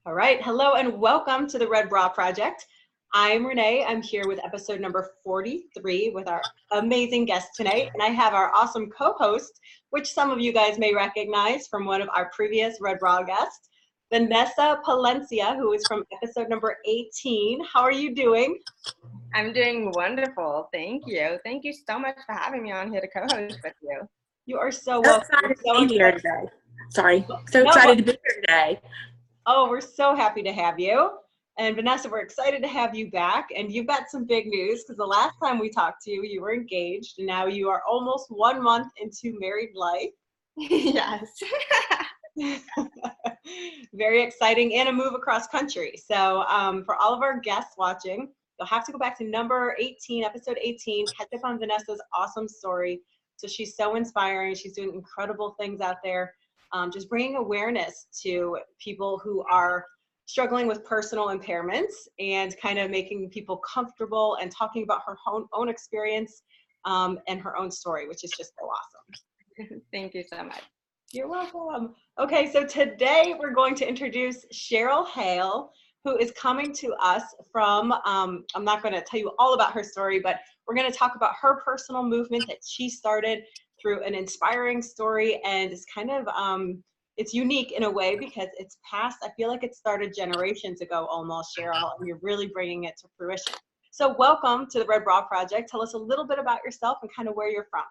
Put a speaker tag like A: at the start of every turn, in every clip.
A: All right. Hello and welcome to the Red Bra Project. I'm Renee. I'm here with episode number 43 with our amazing guest tonight. And I have our awesome co-host, which some of you guys may recognize from one of our previous Red Bra guests, Vanessa Palencia, who is from episode number 18. How are you doing?
B: I'm doing wonderful. Thank you. Thank you so much for having me on here to co-host with you.
A: You are so welcome.
C: Excited to be here today. Sorry. So
A: No,
C: excited to be here today.
A: Oh, we're so happy to have you. And Vanessa, we're excited to have you back. And you've got some big news because the last time we talked to you, you were engaged. And now you are almost 1 month into married life.
B: Yes.
A: Very exciting, and a move across country. So for all of our guests watching, you'll have to go back to number 18, episode 18, catch up on Vanessa's awesome story. So she's so inspiring. She's doing incredible things out there. Just bringing awareness to people who are struggling with personal impairments and kind of making people comfortable and talking about her own experience and her own story, which is just so awesome.
B: Thank you so much.
A: You're welcome. Okay, so today we're going to introduce Cheryl Hale, who is coming to us from, I'm not going to tell you all about her story, but we're going to talk about her personal movement that she started through an inspiring story, and it's kind of, it's unique in a way because it's past, I feel like it started generations ago almost, Cheryl, and you're really bringing it to fruition. So welcome to the Red Bra Project. Tell us a little bit about yourself and kind of where you're from.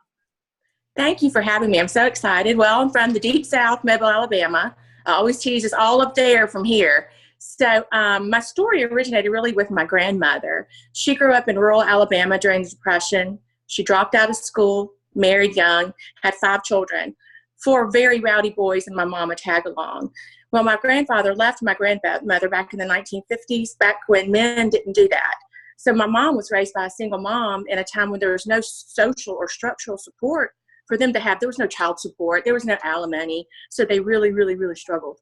C: Thank you for having me. I'm so excited. Well, I'm from the Deep South, Mobile, Alabama. I always tease it's all up there from here. So my story originated really with my grandmother. She grew up in rural Alabama during the Depression. She dropped out of school, married young, had 5 children, 4 very rowdy boys, and my mama tagged along. Well, my grandfather left my grandmother back in the 1950s, back when men didn't do that. So my mom was raised by a single mom in a time when there was no social or structural support for them to have. There was no child support. There was no alimony. So they really, really, really struggled.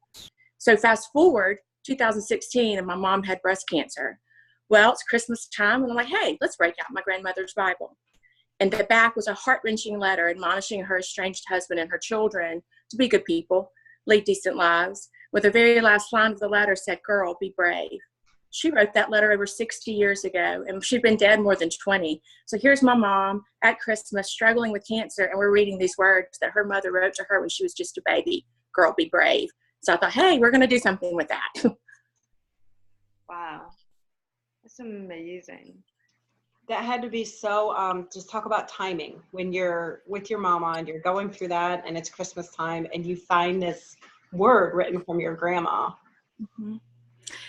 C: So fast forward 2016, and my mom had breast cancer. Well, it's Christmas time, and I'm like, hey, let's break out my grandmother's Bible. And the back was a heart-wrenching letter admonishing her estranged husband and her children to be good people, lead decent lives. With the very last line of the letter said, girl, be brave. She wrote that letter over 60 years ago, and she'd been dead more than 20. So here's my mom at Christmas struggling with cancer, and we're reading these words that her mother wrote to her when she was just a baby. Girl, be brave. So I thought, hey, we're going to do something with that.
B: Wow. That's amazing.
A: That had to be so, just talk about timing when you're with your mama and you're going through that and it's Christmas time and you find this word written from your grandma.
C: Mm-hmm.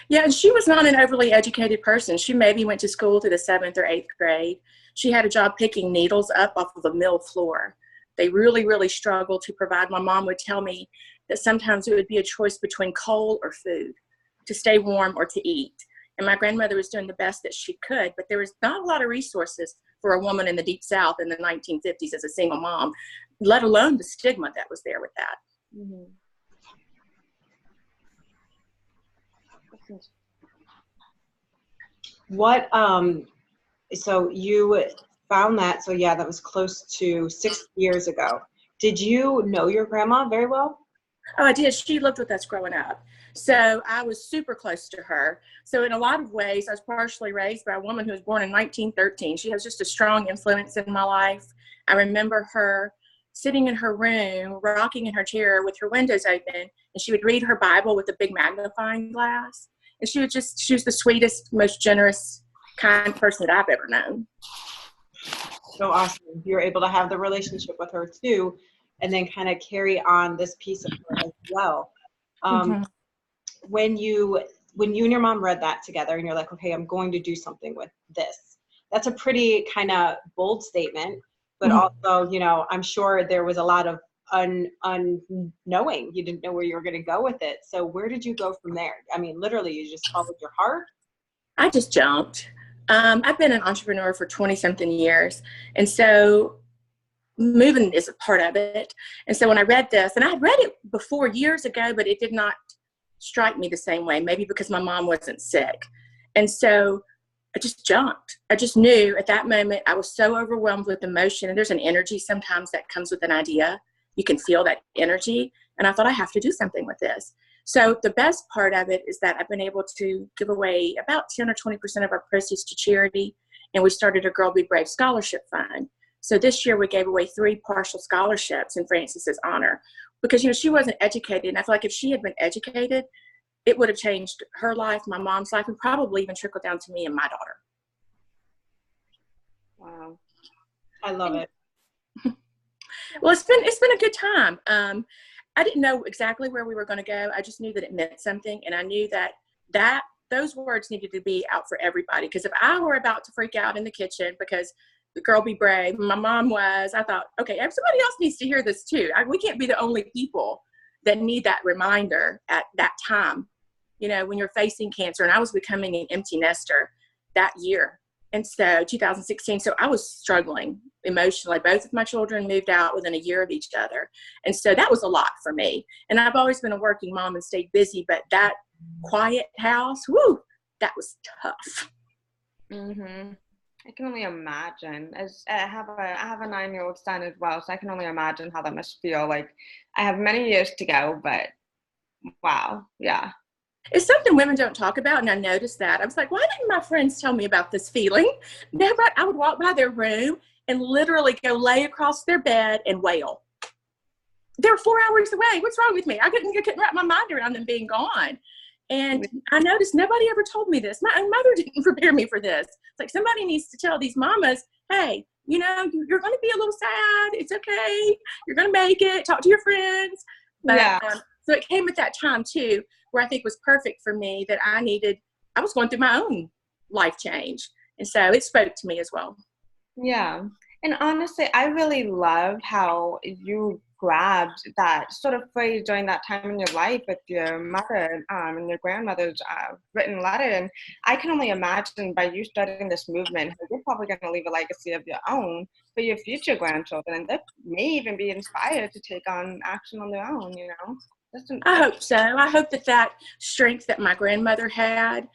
C: Yeah, and she was not an overly educated person. She maybe went to school to the 7th or 8th grade. She had a job picking needles up off of a mill floor. They really, really struggled to provide. My mom would tell me that sometimes it would be a choice between coal or food, to stay warm or to eat. And my grandmother was doing the best that she could, but there was not a lot of resources for a woman in the Deep South in the 1950s as a single mom, let alone the stigma that was there with that.
B: Mm-hmm.
A: What, so you found that, so yeah, that was close to 6 years ago. Did you know your grandma very well?
C: Oh, I did. She lived with us growing up. So I was super close to her. So in a lot of ways, I was partially raised by a woman who was born in 1913. She has just a strong influence in my life. I remember her sitting in her room, rocking in her chair with her windows open, and she would read her Bible with a big magnifying glass. And she was the sweetest, most generous, kind person that I've ever known.
A: So awesome. You're able to have the relationship with her too, and then kind of carry on this piece of her as well.
C: Mm-hmm.
A: When you and your mom read that together and you're like, okay, I'm going to do something with this. That's a pretty kind of bold statement, but
C: Mm-hmm.
A: also, you know, I'm sure there was a lot of unknowing. You didn't know where you were going to go with it. So where did you go from there? I mean, literally, you just followed your heart?
C: I just jumped. I've been an entrepreneur for 20-something years. And so moving is a part of it. And so when I read this, and I had read it before years ago, but it did not strike me the same way, maybe because my mom wasn't sick. And so I just jumped. I just knew at that moment I was so overwhelmed with emotion. And there's an energy sometimes that comes with an idea. You can feel that energy. And I thought, I have to do something with this. So the best part of it is that I've been able to give away about 10 or 20% of our proceeds to charity. And we started a Girl Be Brave scholarship fund. So this year we gave away 3 partial scholarships in Frances's honor, because, you know, she wasn't educated. And I feel like if she had been educated, it would have changed her life, my mom's life, and probably even trickled down to me and my daughter.
B: Wow.
A: I love it.
C: Well, it's been a good time. I didn't know exactly where we were going to go. I just knew that it meant something, and I knew that those words needed to be out for everybody. Because if I were about to freak out in the kitchen because the Girl Be Brave, my mom was, I thought, okay, somebody else needs to hear this too. We can't be the only people that need that reminder at that time, you know, when you're facing cancer. And I was becoming an empty nester that year. And so 2016, so I was struggling emotionally. Both of my children moved out within a year of each other. And so that was a lot for me. And I've always been a working mom and stayed busy, but that quiet house, whoo, that was tough.
B: Mm-hmm. I can only imagine. As I have a 9-year-old son as well, so I can only imagine how that must feel. Like, I have many years to go, but wow, yeah.
C: It's something women don't talk about, and I noticed that. I was like, why didn't my friends tell me about this feeling? But I would walk by their room and literally go lay across their bed and wail. They're 4 hours away. What's wrong with me? I couldn't wrap my mind around them being gone. And I noticed nobody ever told me this. My own mother didn't prepare me for this. It's like, somebody needs to tell these mamas, hey, you know, you're going to be a little sad. It's okay. You're going to make it. Talk to your friends. But,
B: yeah.
C: So it came at that time too, where I think was perfect for me, that I was going through my own life change. And so it spoke to me as well.
B: Yeah. And honestly, I really love how you grabbed that sort of phrase during that time in your life with your mother and your grandmother's written letter. And I can only imagine, by you starting this movement, you're probably going to leave a legacy of your own for your future grandchildren. And they may even be inspired to take on action on their own, you know?
C: I hope so. I hope that strength that my grandmother had,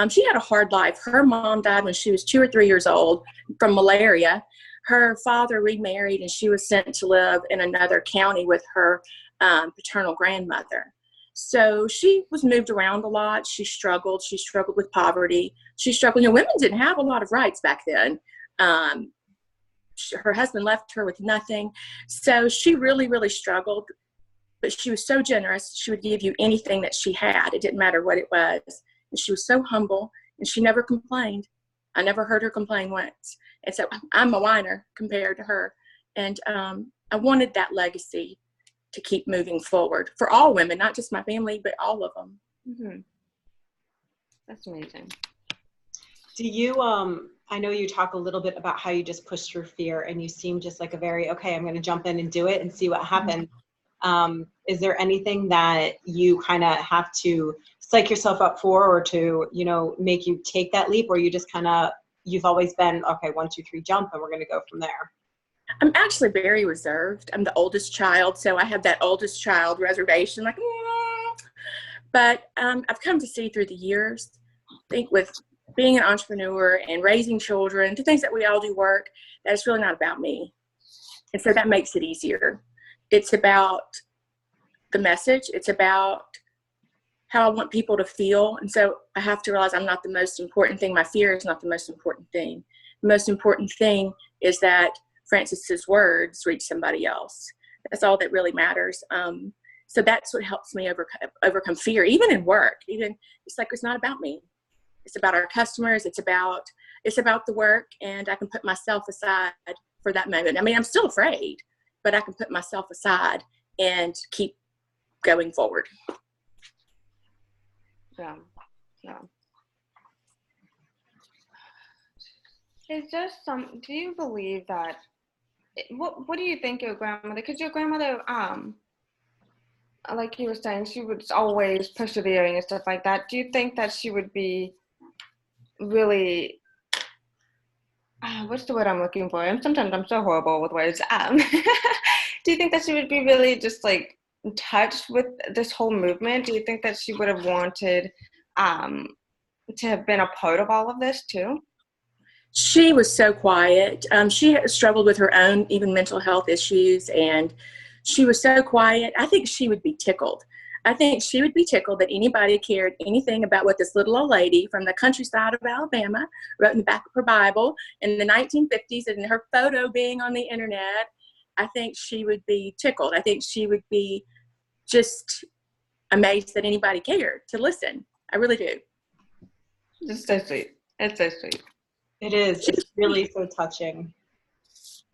C: she had a hard life. Her mom died when she was 2 or 3 years old from malaria. Her father remarried, and she was sent to live in another county with her paternal grandmother. So she was moved around a lot. She struggled. She struggled with poverty. She struggled. You know, women didn't have a lot of rights back then. Her husband left her with nothing. So she really, really struggled. But she was so generous. She would give you anything that she had. It didn't matter what it was. And she was so humble, and she never complained. I never heard her complain once. And so I'm a whiner compared to her. And I wanted that legacy to keep moving forward for all women, not just my family, but all of them.
B: Mm-hmm. That's amazing.
A: Do you, I know you talk a little bit about how you just push through fear, and you seem just like a very, okay, I'm going to jump in and do it and see what happens. Is there anything that you kind of have to psych yourself up for, or to, you know, make you take that leap, or you just kind of, you've always been, okay, 1, 2, 3, jump, and we're going to go from there?
C: I'm actually very reserved. I'm the oldest child, so I have that oldest child reservation, like, but I've come to see through the years, I think with being an entrepreneur and raising children, the things that we all do work, that it's really not about me. And so that makes it easier. It's about the message. It's about how I want people to feel. And so I have to realize I'm not the most important thing. My fear is not the most important thing. The most important thing is that Frances's words reach somebody else. That's all that really matters. So that's what helps me overcome fear, even in work. Even it's like, it's not about me. It's about our customers. It's about the work, and I can put myself aside for that moment. I mean, I'm still afraid, but I can put myself aside and keep going forward.
B: Yeah. Is there do you believe that, what do you think your grandmother, because your grandmother, like you were saying, she was always persevering and stuff like that. Do you think that she would be really, what's the word I'm looking for? Sometimes I'm so horrible with words. Do you think that she would be really just like in touch with this whole movement? Do you think that she would have wanted to have been a part of all of this too?
C: She was so quiet. She struggled with her own even mental health issues, and She was so quiet. I think she would be tickled. I think she would be tickled that anybody cared anything about what this little old lady from the countryside of Alabama wrote in the back of her Bible in the 1950s, and her photo being on the internet. I think she would be tickled. I think she would be just amazed that anybody cared to listen. I really do.
B: It's so sweet. It's so sweet.
A: It is. It's really so touching.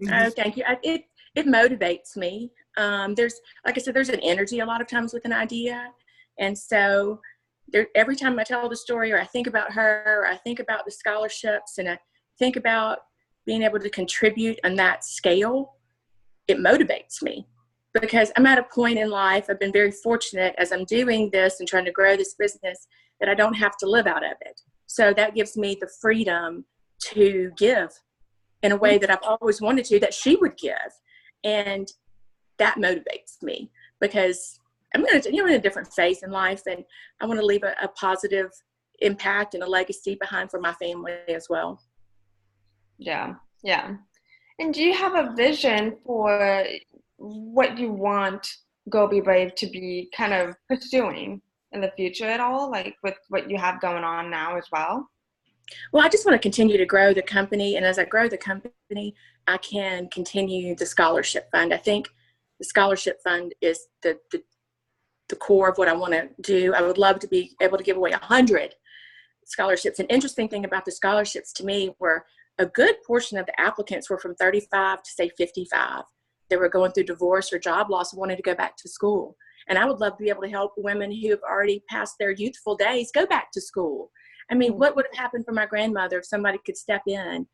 C: Oh, thank you. It motivates me. There's, like I said, there's an energy a lot of times with an idea. And so every time I tell the story, or I think about her, or I think about the scholarships, and I think about being able to contribute on that scale, it motivates me, because I'm at a point in life, I've been very fortunate as I'm doing this and trying to grow this business, that I don't have to live out of it. So that gives me the freedom to give in a way that I've always wanted to, that she would give. And that motivates me, because I'm in a different phase in life, and I want to leave a positive impact and a legacy behind for my family as well.
B: Yeah. Yeah. And do you have a vision for what you want Go Be Brave to be kind of pursuing in the future at all, like with what you have going on now as well?
C: Well, I just want to continue to grow the company. And as I grow the company, I can continue the scholarship fund. I think the scholarship fund is the core of what I want to do. I would love to be able to give away 100 scholarships. An interesting thing about the scholarships to me were a good portion of the applicants were from 35 to say 55. They were going through divorce or job loss and wanted to go back to school. And I would love to be able to help women who have already passed their youthful days go back to school. I mean, what would have happened for my grandmother if somebody could step in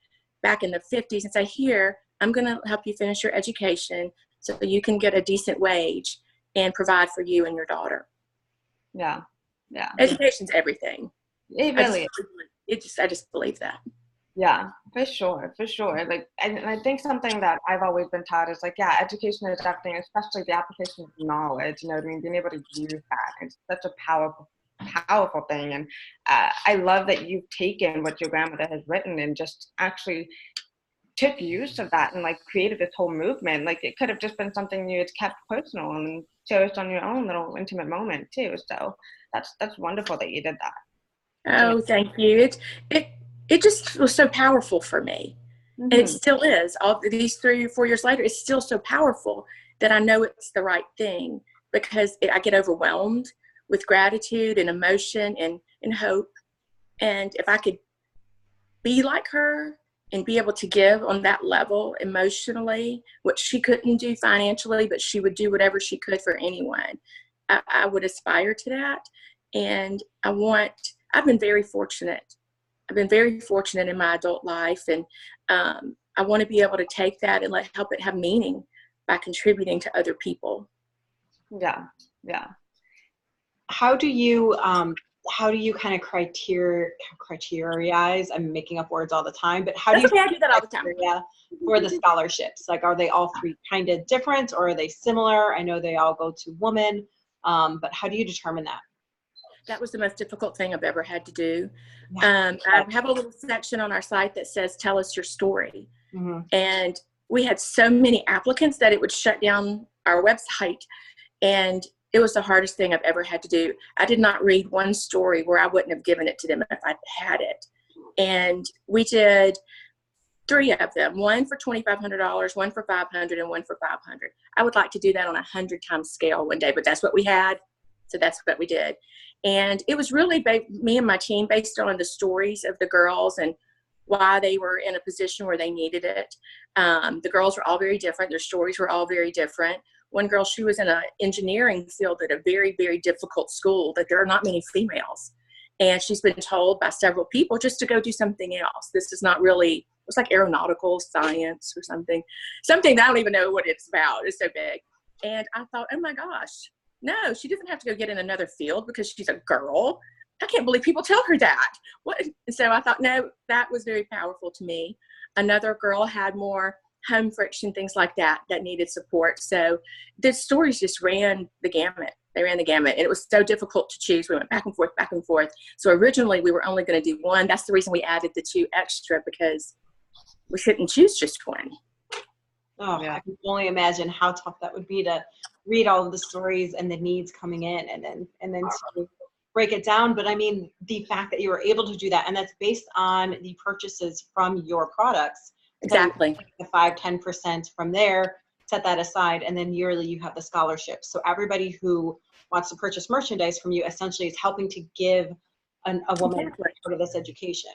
C: back in the 50s and say, here, I'm going to help you finish your education so you can get a decent wage and provide for you and your daughter.
B: Yeah. Yeah.
C: Education's everything.
B: It really
C: is. I just believe that.
B: Yeah, for sure, for sure. Like, and I think something that I've always been taught is like, yeah, education is everything, especially the application of knowledge. You know what I mean? Being able to use that, it's such a powerful thing. And I love that you've taken what your grandmother has written and just actually took use of that and like created this whole movement. Like, it could have just been something you had kept personal and cherished on your own little intimate moment too. So that's wonderful that you did that.
C: Oh, thank you. It just was so powerful for me.
B: Mm-hmm.
C: And it still is. All these 3 or 4 years later, it's still so powerful that I know it's the right thing, because I get overwhelmed with gratitude and emotion and hope. And if I could be like her and be able to give on that level emotionally, what she couldn't do financially, but she would do whatever she could for anyone, I would aspire to that. And I've been very fortunate. I've been very fortunate in my adult life, and I want to be able to take that and help it have meaning by contributing to other people.
B: Yeah, yeah.
A: How do you kind of criteriaize? I'm making up words all the time, but how do you
C: do that all the time
A: for the scholarships? Like, are they all 3 kind of different, or are they similar? I know they all go to women, but how do you determine that?
C: That was the most difficult thing I've ever had to do. I have a little section on our site that says, tell us your story. Mm-hmm. And we had so many applicants that it would shut down our website. And it was the hardest thing I've ever had to do. I did not read one story where I wouldn't have given it to them if I'd had it. And we did 3 of them, one for $2,500, one for $500, and one for $500. I would like to do that on a 100 times scale one day, but that's what we had. So that's what we did. And it was really me and my team based on the stories of the girls and why they were in a position where they needed it. The girls were all very different. Their stories were all very different. One girl, she was in an engineering field at a very, very difficult school that there are not many females. And she's been told by several people just to go do something else. This is not really, it's like aeronautical science or something that I don't even know what it's about. It's so big. And I thought, oh my gosh, no, she doesn't have to go get in another field because she's a girl. I can't believe people tell her that. What? So I thought, no, that was very powerful to me. Another girl had more home friction, things like that needed support. So the stories just ran the gamut. They ran the gamut. And it was so difficult to choose. We went back and forth, back and forth. So originally we were only going to do 1. That's the reason we added the 2 extra, because we couldn't choose just 1.
A: Oh,
B: Yeah.
A: I can only imagine how tough that would be to read all of the stories and the needs coming in, and then to break it down. But I mean, the fact that you were able to do that, and that's based on the purchases from your products. So
C: Exactly.
A: the 5-10% from there, set that aside, and then yearly you have the scholarship. So everybody who wants to purchase merchandise from you essentially is helping to give a woman
C: Exactly.
A: part of this education.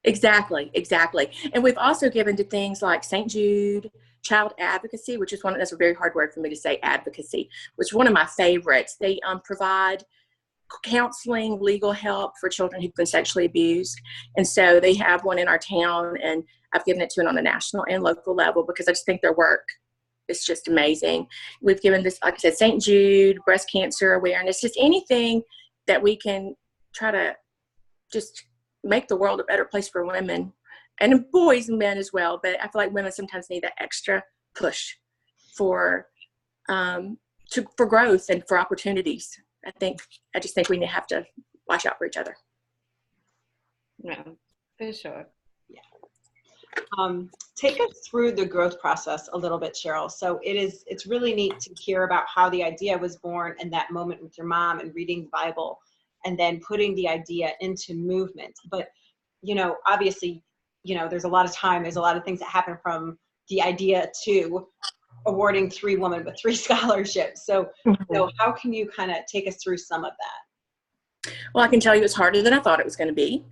C: Exactly, exactly. And we've also given to things like St. Jude, child advocacy, which is that's a very hard word for me to say, advocacy, which is one of my favorites. They provide counseling, legal help for children who've been sexually abused. And so they have one in our town, and I've given it to it on a national and local level because I just think their work is just amazing. We've given this, like I said, St. Jude, breast cancer awareness, just anything that we can try to just make the world a better place for women and boys and men as well. But I feel like women sometimes need that extra push for for growth and for opportunities. I just think we have to watch out for each other.
B: Yeah, for sure.
A: Take us through the growth process a little bit, Cheryl. So it's really neat to hear about how the idea was born in that moment with your mom and reading the Bible and then putting the idea into movement. But, obviously, there's a lot of time, there's a lot of things that happen from the idea to awarding 3 women with 3 scholarships. So, how can you kind of take us through some of that?
C: Well, I can tell you it's harder than I thought it was going to be.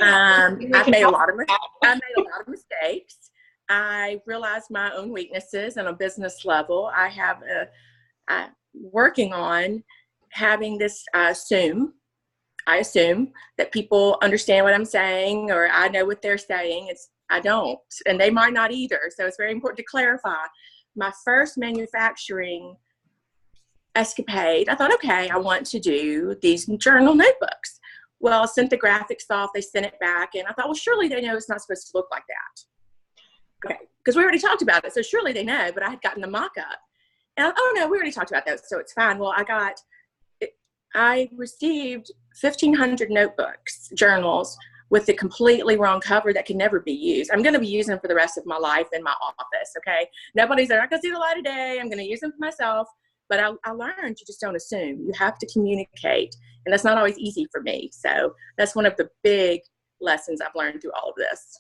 C: I've made a lot of mistakes. I realized my own weaknesses on a business level. I'm working on having this. I assume that people understand what I'm saying, or I know what they're saying. I don't, and they might not either. So it's very important to clarify. My first manufacturing escapade, I thought, okay, I want to do these journal notebooks. Well, I sent the graphics off, they sent it back, and I thought, well, surely they know it's not supposed to look like that. Okay, because we already talked about it, so surely they know, but I had gotten the mock-up. And oh no, we already talked about that, so it's fine. Well, I received 1,500 notebooks, journals, with the completely wrong cover that can never be used. I'm going to be using them for the rest of my life in my office, okay? They're not going to see the light of day. I'm going to use them for myself. But I learned you just don't assume. You have to communicate. And that's not always easy for me. So that's one of the big lessons I've learned through all of this.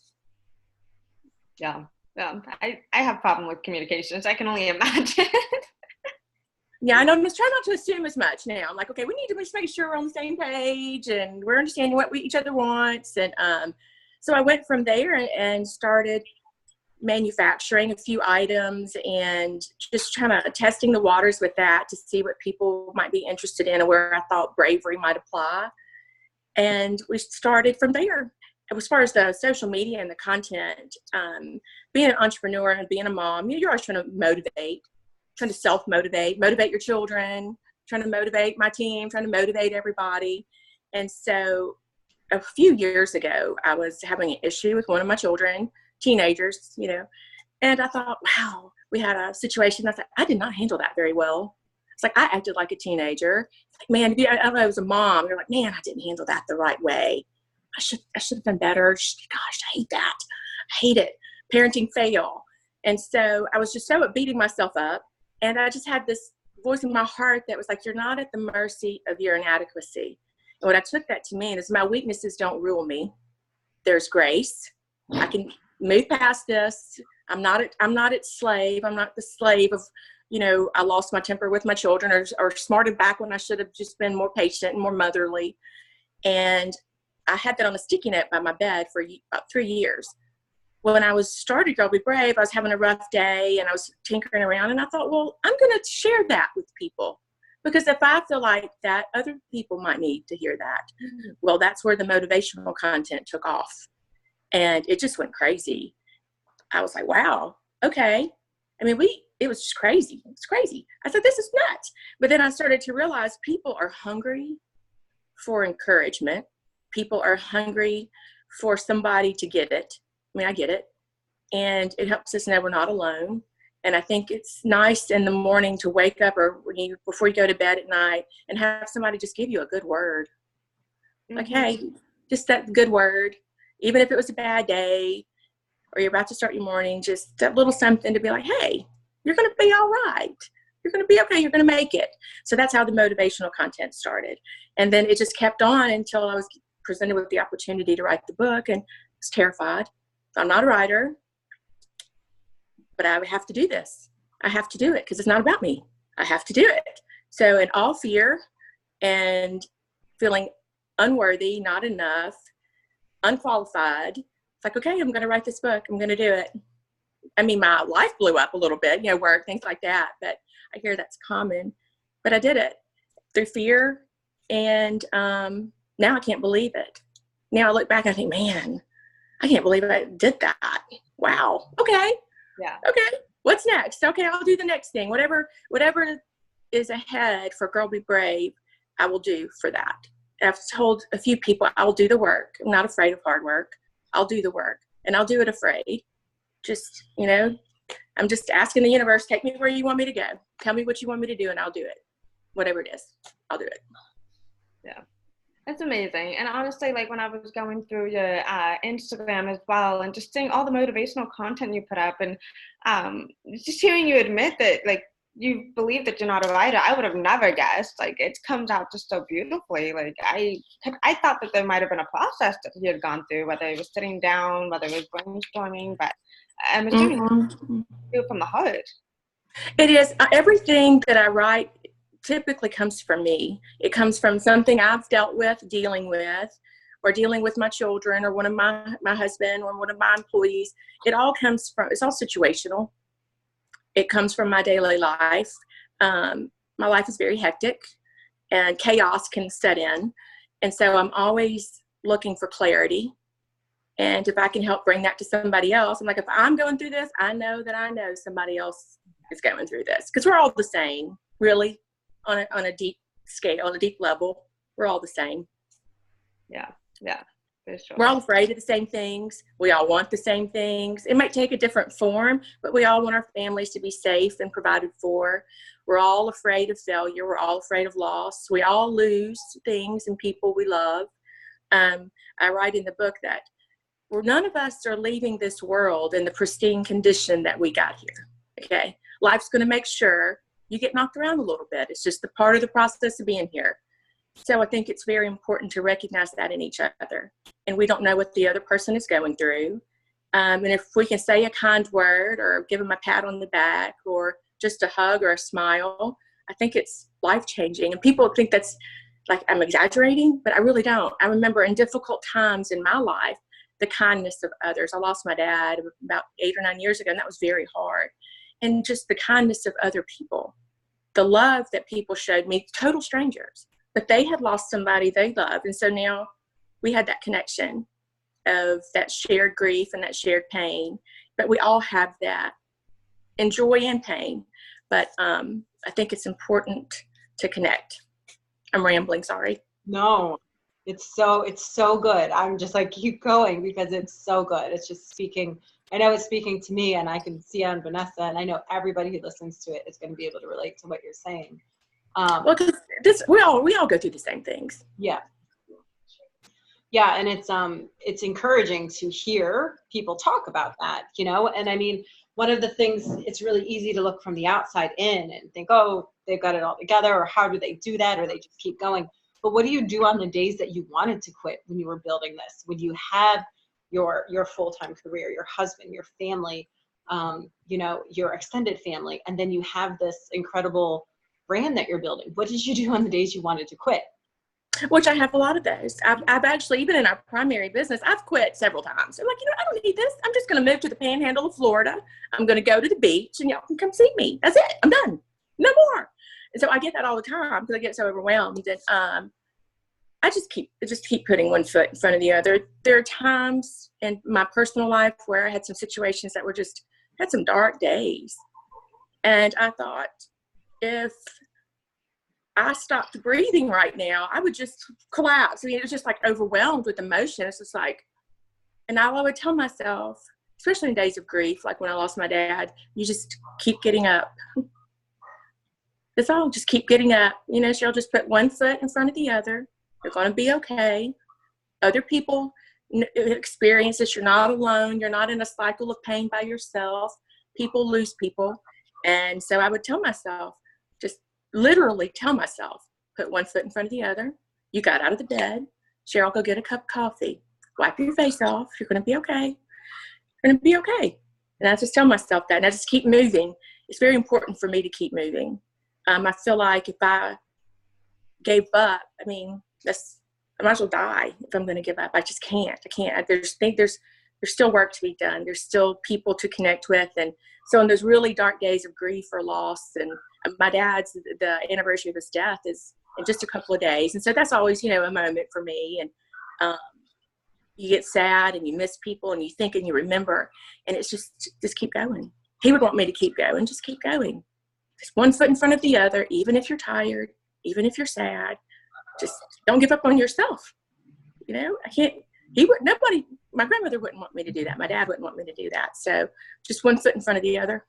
B: Yeah. I have a problem with communications. I can only imagine.
C: Yeah, I know. I'm just trying not to assume as much now. I'm like, okay, we need to just make sure we're on the same page and we're understanding what each other wants. And so I went from there and started manufacturing a few items and just trying to testing the waters with that to see what people might be interested in and where I thought bravery might apply. And we started from there. As far as the social media and the content, being an entrepreneur and being a mom, you're always trying to motivate, trying to self-motivate, motivate your children, trying to motivate my team, trying to motivate everybody. And so a few years ago, I was having an issue with one of my children, teenagers, and I thought, wow, we had a situation. I thought, I did not handle that very well. It's like, I acted like a teenager. Like, man, I don't know, I was a mom. You're like, man, I didn't handle that the right way. I should have done better. Gosh, I hate that. I hate it. Parenting fail. And so I was just so beating myself up. And I just had this voice in my heart that was like, you're not at the mercy of your inadequacy. And what I took that to mean is my weaknesses don't rule me. There's grace. I can move past this. I'm not its slave. I'm not the slave of, I lost my temper with my children or smarted back when I should have just been more patient and more motherly. And I had that on a sticky note by my bed for about 3 years. When I was started Girl Be Brave, I was having a rough day and I was tinkering around and I thought, well, I'm going to share that with people because if I feel like that, other people might need to hear that. Mm-hmm. Well, that's where the motivational content took off and it just went crazy. I was like, wow, okay. I mean, it was just crazy. It's crazy. I said, this is nuts. But then I started to realize people are hungry for encouragement. People are hungry for somebody to get it. I mean, I get it. And it helps us know we're not alone. And I think it's nice in the morning to wake up or before you go to bed at night and have somebody just give you a good word. Mm-hmm. Like, hey, just that good word, even if it was a bad day or you're about to start your morning, just a little something to be like, hey, you're going to be all right. You're going to be okay. You're going to make it. So that's how the motivational content started. And then it just kept on until I was presented with the opportunity to write the book, and I was terrified. I'm not a writer, but I would have to do this. I have to do it because it's not about me. I have to do it. So in all fear and feeling unworthy, not enough, unqualified, it's like, okay, I'm going to write this book. I'm going to do it. I mean, my life blew up a little bit, work, things like that. But I hear that's common. But I did it through fear. And now I can't believe it. Now I look back and I think, man, I can't believe I did that. Wow. Okay.
B: Yeah.
C: Okay. What's next? Okay, I'll do the next thing. Whatever is ahead for Girl Be Brave, I will do for that. I've told a few people I will do the work. I'm not afraid of hard work. I'll do the work, and I'll do it afraid. Just, I'm just asking the universe, take me where you want me to go. Tell me what you want me to do, and I'll do it. Whatever it is, I'll do it.
B: Yeah. That's amazing. And honestly, like when I was going through your Instagram as well, and just seeing all the motivational content you put up, and just hearing you admit that, like, you believe that you're not a writer, I would have never guessed. Like, it comes out just so beautifully. Like, I thought that there might have been a process that you had gone through, whether it was sitting down, whether it was brainstorming, but I'm assuming you do it from the heart.
C: It is. Everything that I write typically comes from me. It comes from something I've dealing with, or dealing with my children, or one of my husband, or one of my employees. It all comes from, it's all situational. It comes from my daily life. My life is very hectic, and chaos can set in. And so I'm always looking for clarity. And if I can help bring that to somebody else, I'm like, if I'm going through this, I know that I know somebody else is going through this. Because we're all the same, really. On a deep scale, on a deep level, we're all the same.
B: Yeah, for sure.
C: We're all afraid of the same things. We all want the same things. It might take a different form, but we all want our families to be safe and provided for. We're all afraid of failure. We're all afraid of loss. We all lose things and people we love. I write in the book that none of us are leaving this world in the pristine condition that we got here. Okay, life's going to make sure you get knocked around a little bit. It's just the part of the process of being here. So I think it's very important to recognize that in each other. And we don't know what the other person is going through. And if we can say a kind word, or give them a pat on the back, or just a hug or a smile, I think it's life-changing. And people think that's like I'm exaggerating, but I really don't. I remember in difficult times in my life, the kindness of others. I lost my dad about 8 or 9 years ago, and that was very hard. And just the kindness of other people, the love that people showed me, total strangers, but they had lost somebody they loved. And so now we had that connection of that shared grief and that shared pain, but we all have that in joy and pain. But I think it's important to connect. I'm rambling, sorry.
A: No, it's so good. I'm just like, keep going, because it's so good. It's just speaking. I know it's speaking to me, and I can see on Vanessa, and I know everybody who listens to it is going to be able to relate to what you're saying.
C: Well, because we all go through the same things.
A: Yeah, and it's encouraging to hear people talk about that, And I mean, one of the things, it's really easy to look from the outside in and think, oh, they've got it all together, or how do they do that, or they just keep going. But what do you do on the days that you wanted to quit when you were building this, when you had your full-time career, your husband, your family, your extended family, and then you have this incredible brand that you're building? What did you do on the days you wanted to quit?
C: Which I have a lot of those. I've actually, even in our primary business, I've quit several times. I'm like, I don't need this. I'm just going to move to the panhandle of Florida. I'm going to go to the beach, and y'all can come see me. That's it. I'm done. No more. And so I get that all the time because I get so overwhelmed. And I just keep putting one foot in front of the other. There are times in my personal life where I had some situations that had some dark days. And I thought, if I stopped breathing right now, I would just collapse. I mean, it was just like overwhelmed with emotion. It's just like, and I would tell myself, especially in days of grief, like when I lost my dad, you just keep getting up. That's all, just keep getting up. She'll just put one foot in front of the other. You're going to be okay. Other people experiences. You're not alone. You're not in a cycle of pain by yourself. People lose people. And so I would tell myself, just literally tell myself, put one foot in front of the other. You got out of the bed. Cheryl, go get a cup of coffee. Wipe your face off. You're going to be okay. You're going to be okay. And I just tell myself that. And I just keep moving. It's very important for me to keep moving. I feel like if I gave up, I might as well die if I'm going to give up. I just can't. I can't. There's still work to be done. There's still people to connect with. And so in those really dark days of grief or loss, and my dad's, the anniversary of his death is in just a couple of days. And so that's always, a moment for me. And you get sad and you miss people and you think and you remember, and it's just keep going. He would want me to keep going, just keep going. Just one foot in front of the other, even if you're tired, even if you're sad, just don't give up on yourself. My grandmother wouldn't want me to do that. My dad wouldn't want me to do that. So just one foot in front of the other.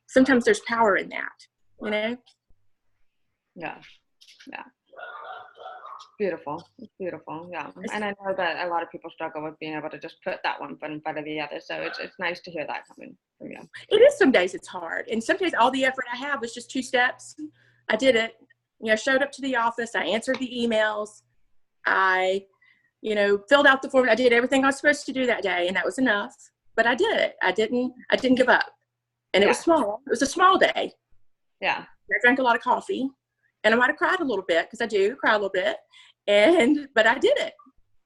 C: Sometimes there's power in that,
B: Yeah. Beautiful. It's beautiful. Yeah. And I know that a lot of people struggle with being able to just put that one foot in front of the other. So it's nice to hear that coming from you.
C: It is. Some days it's hard. And some days all the effort I have is just 2 steps. I did it. Showed up to the office. I answered the emails. I, filled out the form. I did everything I was supposed to do that day, and that was enough. But I did it. I didn't give up. And it was small. It was a small day.
B: Yeah.
C: I drank a lot of coffee, and I might have cried a little bit because I do cry a little bit. But I did it.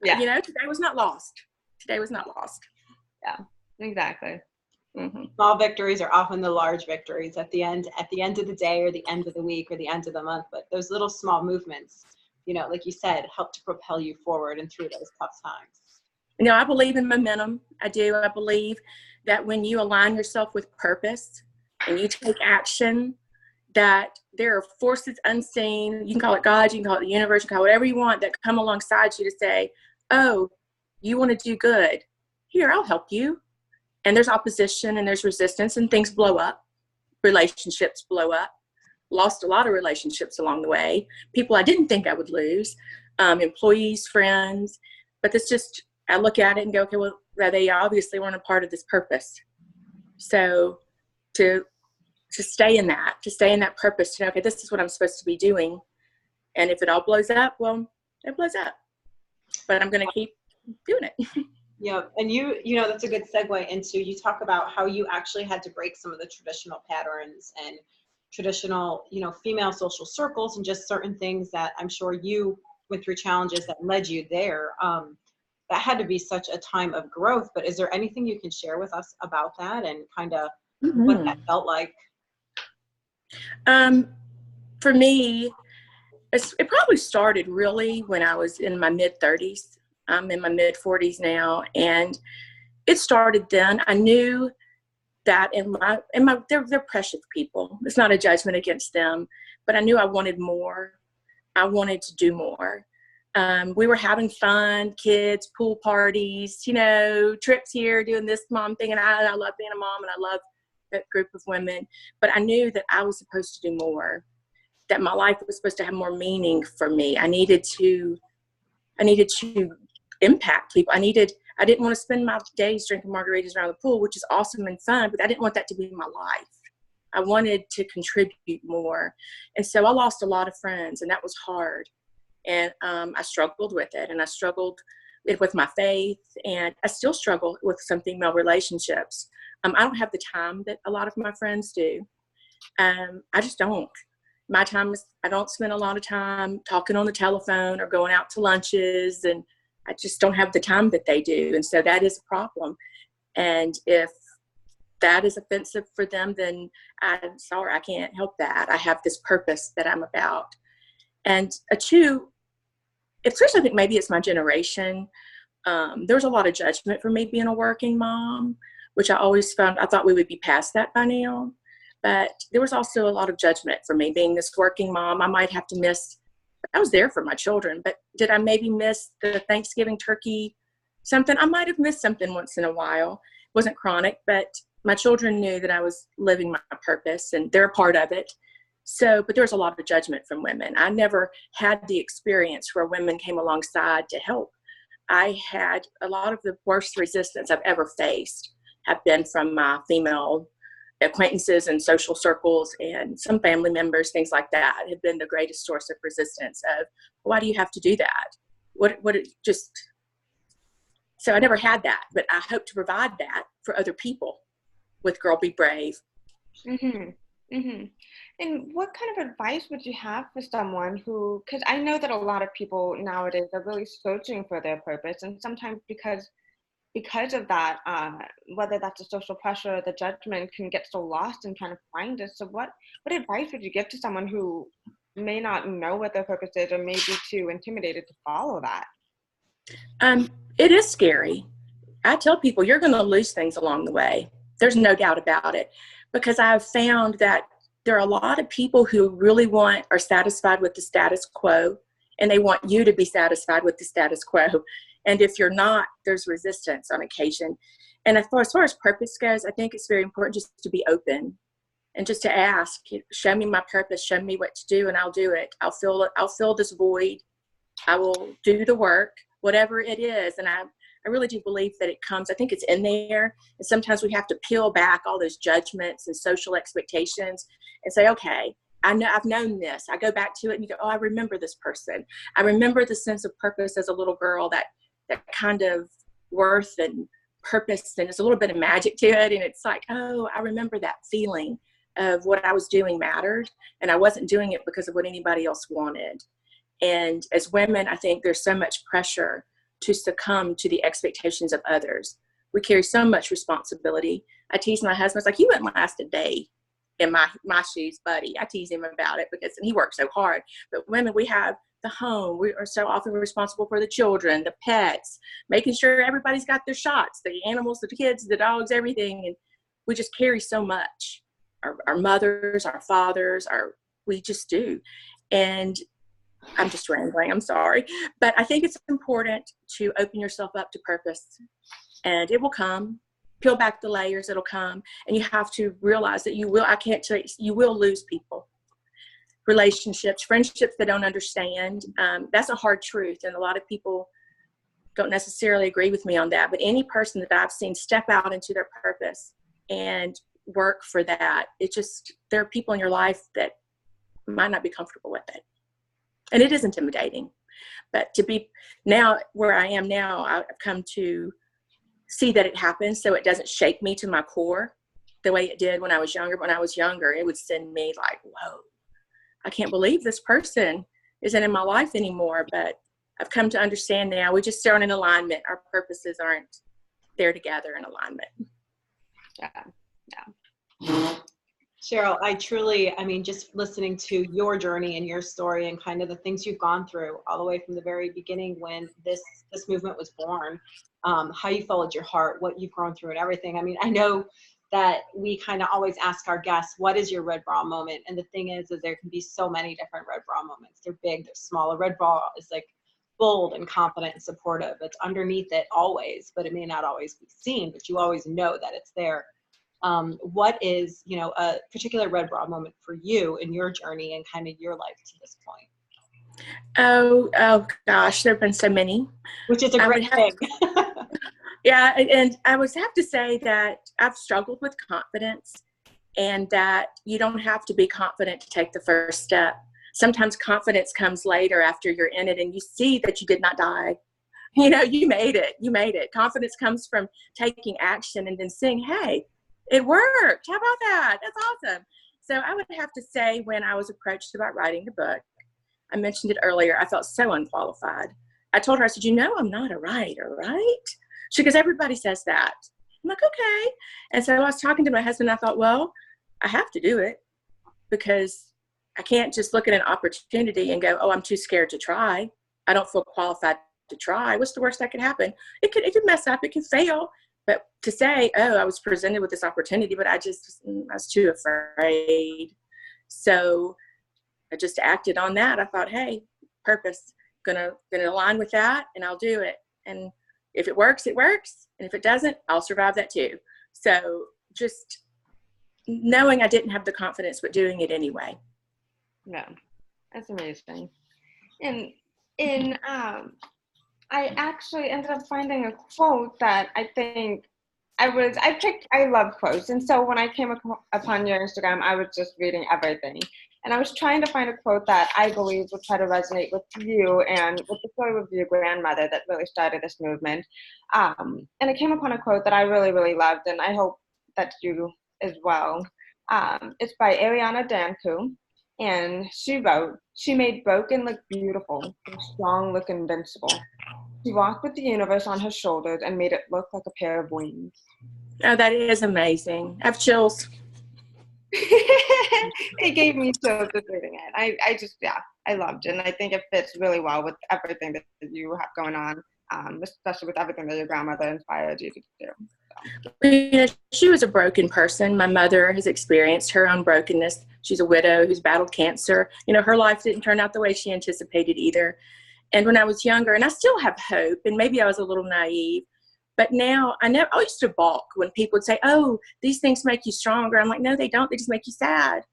B: Yeah.
C: Today was not lost. Today was not lost.
B: Yeah, exactly.
C: Mm-hmm.
A: Small victories are often the large victories at the end of the day or the end of the week or the end of the month. But those little small movements, like you said, help to propel you forward and through those tough times.
C: I believe in momentum. I do. I believe that when you align yourself with purpose and you take action, that there are forces unseen. You can call it God, you can call it the universe, you can call it whatever you want, that come alongside you to say, oh, you want to do good. Here, I'll help you. And there's opposition and there's resistance and things blow up. Relationships blow up. Lost a lot of relationships along the way. People I didn't think I would lose. Employees, friends. But it's just, I look at it and go, okay, well, they obviously weren't a part of this purpose. So to stay in that purpose, okay, this is what I'm supposed to be doing. And if it all blows up, well, it blows up. But I'm going to keep doing it.
A: Yeah, and that's a good segue into, you talk about how you actually had to break some of the traditional patterns and traditional, female social circles and just certain things that I'm sure you went through, challenges that led you there. That had to be such a time of growth, but is there anything you can share with us about that and kind of what that felt like?
C: For me, it probably started really when I was in my mid-30s. I'm in my mid-40s now, and it started then. I knew that they're precious people. It's not a judgment against them, but I knew I wanted more. I wanted to do more. We were having fun, kids, pool parties, trips here, doing this mom thing, and I love being a mom, and I love that group of women. But I knew that I was supposed to do more, that my life was supposed to have more meaning for me. I needed to impact people. I didn't want to spend my days drinking margaritas around the pool, which is awesome and fun, but I didn't want that to be my life. I wanted to contribute more. And so I lost a lot of friends, and that was hard. And I struggled with it, and I struggled with my faith, and I still struggle with some female relationships. I don't have the time that a lot of my friends do. I just don't. My time is, I don't spend a lot of time talking on the telephone or going out to lunches, and I just don't have the time that they do. And so that is a problem. And if that is offensive for them, then I'm sorry, I can't help that. I have this purpose that I'm about. And especially I think maybe it's my generation. There was a lot of judgment for me being a working mom, which I always found, I thought we would be past that by now. But there was also a lot of judgment for me being this working mom. I might have to miss, I was there for my children, but did I maybe miss the Thanksgiving turkey something? I might have missed something once in a while. It wasn't chronic, but my children knew that I was living my purpose, and they're a part of it. So, but there was a lot of judgment from women. I never had the experience where women came alongside to help. I had a lot of the worst resistance I've ever faced have been from my female acquaintances and social circles, and some family members, things like that, have been the greatest source of resistance of, why do you have to do that? So I never had that, but I hope to provide that for other people with Girl Be Brave.
B: Mm-hmm. Mm-hmm. And what kind of advice would you have for someone who, because I know that a lot of people nowadays are really searching for their purpose, and sometimes because of that, whether that's the social pressure or the judgment, can get so lost in trying to find it. So what advice would you give to someone who may not know what their purpose is, or may be too intimidated to follow that?
C: It is scary. I tell people you're going to lose things along the way. There's no doubt about it, because I've found that there are a lot of people who really are satisfied with the status quo, and they want you to be satisfied with the status quo. And if you're not, there's resistance on occasion. And as far as purpose goes, I think it's very important just to be open and just to ask, show me my purpose, show me what to do, and I'll do it. I'll fill this void. I will do the work, whatever it is. And I really do believe that it comes, I think it's in there. And sometimes we have to peel back all those judgments and social expectations and say, okay, I've known this. I go back to it and you go, oh, I remember this person. I remember the sense of purpose as a little girl, that kind of worth and purpose, and there's a little bit of magic to it. And it's like, oh, I remember that feeling of what I was doing mattered, and I wasn't doing it because of what anybody else wanted. And as women, I think there's so much pressure to succumb to the expectations of others. We carry so much responsibility. I tease my husband, it's like, you wouldn't last a day in my shoes, buddy. I tease him about it because he works so hard. But women, we have the home. We are so often responsible for the children, the pets, making sure everybody's got their shots, the animals, the kids, the dogs, everything. And we just carry so much. Our mothers, our fathers, we just do. And I'm just rambling, I'm sorry. But I think it's important to open yourself up to purpose, and it will come. Peel back the layers, it'll come. And you have to realize that you will lose people, relationships, friendships that don't understand. That's a hard truth. And a lot of people don't necessarily agree with me on that. But any person that I've seen step out into their purpose and work for that, there are people in your life that might not be comfortable with it. And it is intimidating. But to be now where I am now, I've come to see that it happens, so it doesn't shake me to my core the way it did when I was younger. When I was younger, it would send me like, whoa, I can't believe this person isn't in my life anymore. But I've come to understand now, we just aren't in alignment. Our purposes aren't there together in alignment.
B: Yeah.
A: Cheryl, just listening to your journey and your story and kind of the things you've gone through all the way from the very beginning when this movement was born, how you followed your heart, what you've grown through and everything. I mean, I know that we kind of always ask our guests, what is your red bra moment? And the thing is there can be so many different red bra moments. They're big, they're small. A red bra is like bold and confident and supportive. It's underneath it always, but it may not always be seen, but you always know that it's there. What is, a particular red bra moment for you in your journey and kind of your life to this point?
C: Oh gosh, there have been so many.
A: Which is a great thing.
C: Yeah, and I would have to say that I've struggled with confidence, and that you don't have to be confident to take the first step. Sometimes confidence comes later after you're in it and you see that you did not die. You made it. Confidence comes from taking action and then saying, hey, it worked. How about that? That's awesome. So I would have to say, when I was approached about writing the book, I mentioned it earlier, I felt so unqualified. I told her, I said, I'm not a writer, right? She goes, everybody says that. I'm like, okay. And so I was talking to my husband, and I thought, well, I have to do it, because I can't just look at an opportunity and go, oh, I'm too scared to try. I don't feel qualified to try. What's the worst that could happen? It could mess up. It could fail. But to say, oh, I was presented with this opportunity, but I was too afraid. So I just acted on that. I thought, hey, purpose, gonna align with that, and I'll do it. And if it works, it works. And if it doesn't, I'll survive that too. So just knowing I didn't have the confidence, but doing it anyway.
B: No, that's amazing. And in I actually ended up finding a quote that I think I love quotes. And so when I came upon your Instagram, I was just reading everything. And I was trying to find a quote that I believe would try to resonate with you and with the story of your grandmother that really started this movement. And I came upon a quote that I really, really loved, and I hope that you as well. It's by Ariana Danku, and she wrote, "She made broken look beautiful and strong look invincible. She walked with the universe on her shoulders and made it look like a pair of wings."
C: Oh, that is amazing. I have chills.
B: It gave me chills just reading it. I just, yeah, I loved it. And I think it fits really well with everything that you have going on, especially with everything that your grandmother inspired you to do.
C: She was a broken person. My mother has experienced her own brokenness. She's a widow who's battled cancer. Her life didn't turn out the way she anticipated either. And when I was younger, and I still have hope, and maybe I was a little naive, but now I used to balk when people would say, "Oh, these things make you stronger." I'm like, "No, they don't. They just make you sad."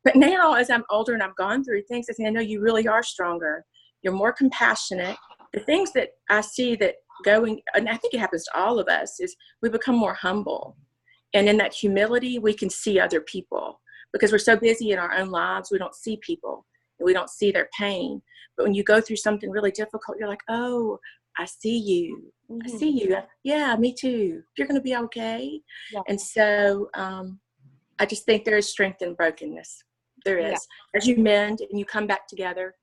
C: But now, as I'm older and I've gone through things, I say, "No, you really are stronger. You're more compassionate." The things that I see that going, and I think it happens to all of us, is we become more humble. And in that humility, we can see other people because we're so busy in our own lives, we don't see people and we don't see their pain. But when you go through something really difficult, you're like, "Oh, I see you. I see you. Yeah, me too. You're going to be okay."
B: Yeah.
C: And so I just think there is strength in brokenness. There is. Yeah. As you mend and you come back together.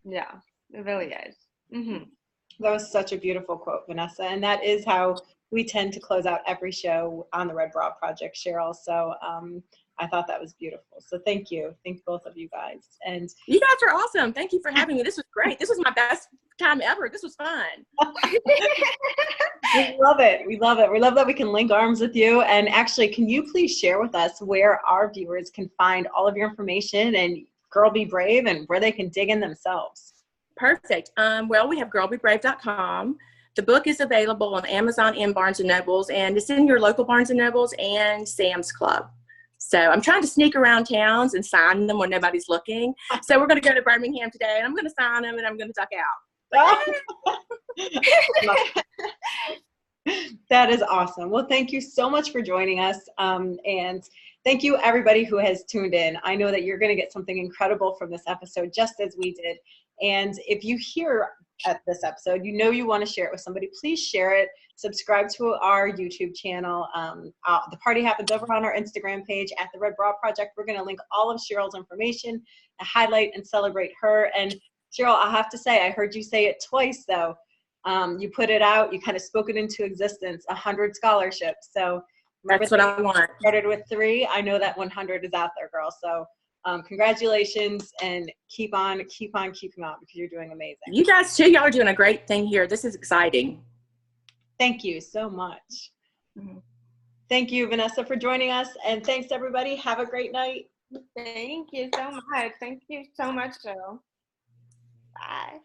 B: Yeah, it really is. Mm-hmm.
A: That was such a beautiful quote, Vanessa. And that is how we tend to close out every show on the Red Bra Project, Cheryl. So I thought that was beautiful. So thank you. Thank both of you guys. And
C: you guys are awesome. Thank you for having me. This was great. This was my best time ever. This was fun.
A: We love it. We love it. We love that we can link arms with you. And actually, can you please share with us where our viewers can find all of your information and Girl Be Brave and where they can dig in themselves?
C: Perfect. Well, we have girlbebrave.com. The book is available on Amazon and Barnes & Nobles, and it's in your local Barnes & Nobles and Sam's Club. So I'm trying to sneak around towns and sign them when nobody's looking. So we're going to go to Birmingham today, and I'm going to sign them, and I'm going to duck out.
A: That is awesome. Well, thank you so much for joining us. And thank you, everybody who has tuned in. I know that you're going to get something incredible from this episode, just as we did. And if you hear at this episode, you want to share it with somebody, please share it. Subscribe to our YouTube channel. The party happens over on our Instagram page at the Red Bra Project. We're going to link all of Cheryl's information, highlight and celebrate her. And Cheryl, I have to say, I heard you say it twice, though. You put it out, you kind of spoke it into existence, 100 scholarships. So
C: that's what I want.
A: Started with 3. I know that 100 is out there, girl. So congratulations, and keep on keeping on because you're doing amazing.
C: You guys too, y'all are doing a great thing here. This is exciting.
A: Thank you so much. Thank you, Vanessa, for joining us. And thanks, everybody. Have a great night.
B: Thank you so much. Thank you so much, Cheryl. Bye.